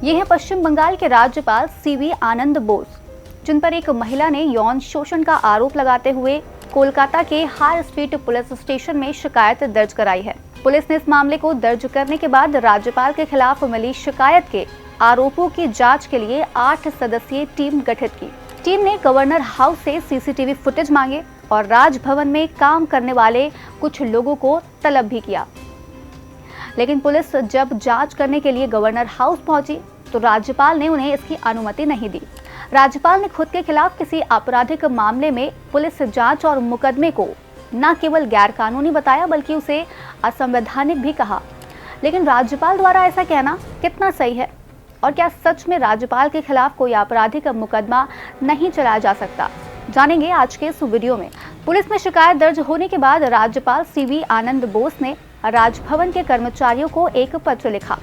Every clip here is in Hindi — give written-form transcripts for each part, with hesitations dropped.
ये है पश्चिम बंगाल के राज्यपाल सीवी आनंद बोस, जिन पर एक महिला ने यौन शोषण का आरोप लगाते हुए कोलकाता के हाई स्ट्रीट पुलिस स्टेशन में शिकायत दर्ज कराई है। पुलिस ने इस मामले को दर्ज करने के बाद राज्यपाल के खिलाफ मिली शिकायत के आरोपों की जांच के लिए 8 सदस्यीय टीम गठित की। टीम ने गवर्नर हाउस से सीसीटीवी फुटेज मांगे और राजभवन में काम करने वाले कुछ लोगों को तलब भी किया। लेकिन पुलिस जब जांच करने के लिए गवर्नर हाउस पहुंची तो राज्यपाल ने उन्हें इसकी अनुमति नहीं दी। राज्यपाल ने खुद के खिलाफ किसी आपराधिक मामले में पुलिस जांच और मुकदमे को न केवल गैरकानूनी बताया बल्कि उसे असंवैधानिक भी कहा। लेकिन राज्यपाल द्वारा ऐसा कहना कितना सही है और क्या सच में राज्यपाल के खिलाफ कोई आपराधिक मुकदमा नहीं चलाया जा सकता, जानेंगे आज के इस वीडियो में। पुलिस में शिकायत दर्ज होने के बाद राज्यपाल सीवी आनंद बोस ने राजभवन के कर्मचारियों को एक पत्र लिखा,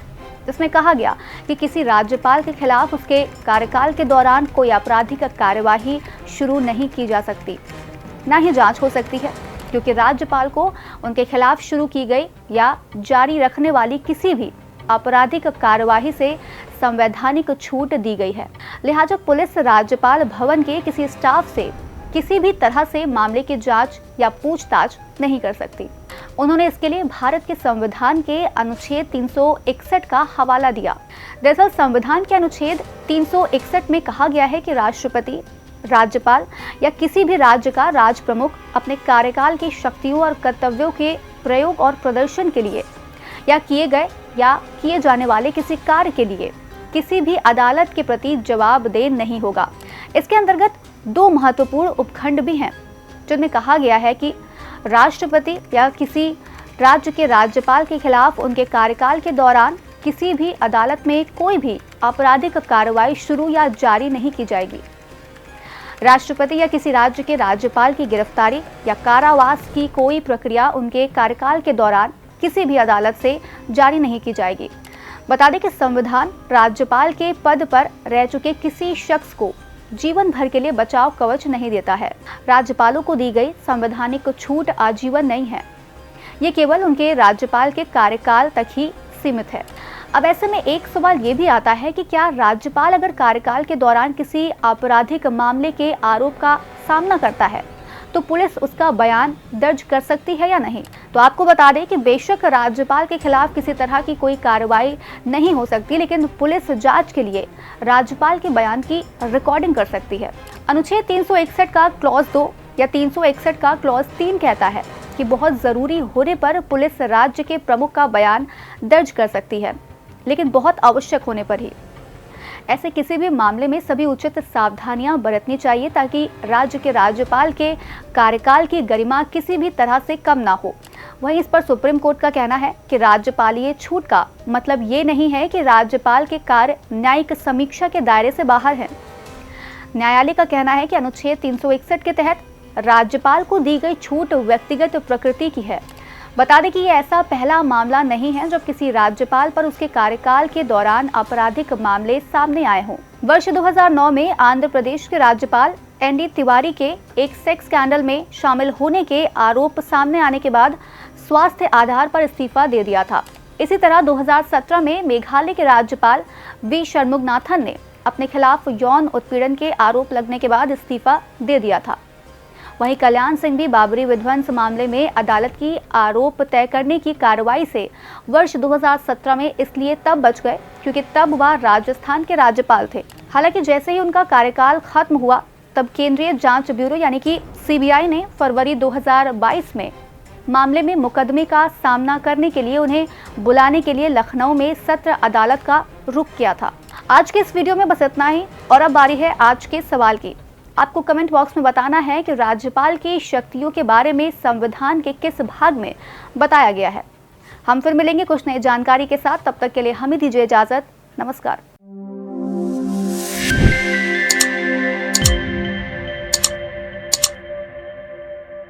जिसमें कहा गया कि किसी राज्यपाल के खिलाफ उसके कार्यकाल के दौरान कोई आपराधिक कार्यवाही शुरू नहीं की जा सकती, न ही जांच हो सकती है, क्योंकि राज्यपाल को उनके खिलाफ शुरू की गई या जारी रखने वाली किसी भी आपराधिक कार्यवाही से संवैधानिक छूट दी गई है। लिहाजा पुलिस राज्यपाल भवन के किसी स्टाफ से किसी भी तरह से मामले की जांच या पूछताछ नहीं कर सकती। उन्होंने इसके लिए भारत के संविधान के अनुच्छेद 361 का हवाला दिया। दरअसल संविधान के अनुच्छेद 361 में कहा गया है कि राष्ट्रपति, राज्यपाल या किसी भी राज्य का राज प्रमुख अपने कार्यकाल की शक्तियों और कर्तव्यों के प्रयोग और प्रदर्शन के लिए या किए गए या किए जाने वाले किसी कार्य के लिए किसी भी अदालत के प्रति जवाबदेह नहीं होगा। इसके अंतर्गत 2 महत्वपूर्ण उपखंड भी हैं, जिनमें कहा गया है कि राष्ट्रपति या किसी राज्य के राज्यपाल के खिलाफ उनके कार्यकाल के दौरान किसी भी अदालत में कोई भी आपराधिक कार्रवाई शुरू या जारी नहीं की जाएगी। राष्ट्रपति या किसी राज्य के राज्यपाल की गिरफ्तारी या कारावास की कोई प्रक्रिया उनके कार्यकाल के दौरान किसी भी अदालत से जारी नहीं की जाएगी। बता दें कि संविधान राज्यपाल के पद पर रह चुके किसी शख्स को जीवन भर के लिए बचाव कवच नहीं देता है। राज्यपालों को दी गई संवैधानिक छूट आजीवन नहीं है, ये केवल उनके राज्यपाल के कार्यकाल तक ही सीमित है। अब ऐसे में एक सवाल ये भी आता है कि क्या राज्यपाल अगर कार्यकाल के दौरान किसी आपराधिक मामले के आरोप का सामना करता है तो पुलिस उसका बयान दर्ज कर सकती है या नहीं? तो आपको बता दें कि बेशक राज्यपाल के खिलाफ किसी तरह की कोई कार्रवाई नहीं हो सकती, लेकिन पुलिस जांच के लिए राज्यपाल के बयान की रिकॉर्डिंग कर सकती है। अनुच्छेद 361 का क्लॉज 2 या 361 का क्लॉज 3 कहता है कि बहुत जरूरी होने पर पुलिस राज्य के प्रमुख का बयान दर्ज कर सकती है, लेकिन बहुत आवश्यक होने पर ही। ऐसे किसी भी मामले में सभी उचित सावधानियां बरतनी चाहिए ताकि राज्य के राज्यपाल के कार्यकाल की गरिमा किसी भी तरह से कम ना हो। वहीं इस पर सुप्रीम कोर्ट का कहना है कि राज्यपालीय छूट का मतलब ये नहीं है कि राज्यपाल के कार्य न्यायिक समीक्षा के दायरे से बाहर है। न्यायालय का कहना है कि अनुच्छेद 361 के तहत राज्यपाल को दी गई छूट व्यक्तिगत प्रकृति की है। बता दें कि ये ऐसा पहला मामला नहीं है जब किसी राज्यपाल पर उसके कार्यकाल के दौरान आपराधिक मामले सामने आए हों। वर्ष 2009 में आंध्र प्रदेश के राज्यपाल एनडी तिवारी के एक सेक्स स्कैंडल में शामिल होने के आरोप सामने आने के बाद स्वास्थ्य आधार पर इस्तीफा दे दिया था। इसी तरह 2017 में मेघालय के राज्यपाल वी षणमुगनाथन ने अपने खिलाफ यौन उत्पीड़न के आरोप लगने के बाद इस्तीफा दे दिया था। वहीं कल्याण सिंह भी बाबरी विध्वंस मामले में अदालत की आरोप तय करने की कार्रवाई से वर्ष 2017 में इसलिए तब बच गए क्योंकि तब वह राजस्थान के राज्यपाल थे। हालांकि जैसे ही उनका कार्यकाल खत्म हुआ तब केंद्रीय जांच ब्यूरो यानी कि सीबीआई ने फरवरी 2022 में मामले में मुकदमे का सामना करने के लिए उन्हें बुलाने के लिए लखनऊ में सत्र अदालत का रुख किया था। आज के इस वीडियो में बस इतना ही और अब बारी है आज के सवाल की। आपको कमेंट बॉक्स में बताना है कि राज्यपाल की शक्तियों के बारे में संविधान के किस भाग में बताया गया है। हम फिर मिलेंगे कुछ नई जानकारी के साथ, तब तक के लिए हमें दीजिए इजाजत। नमस्कार।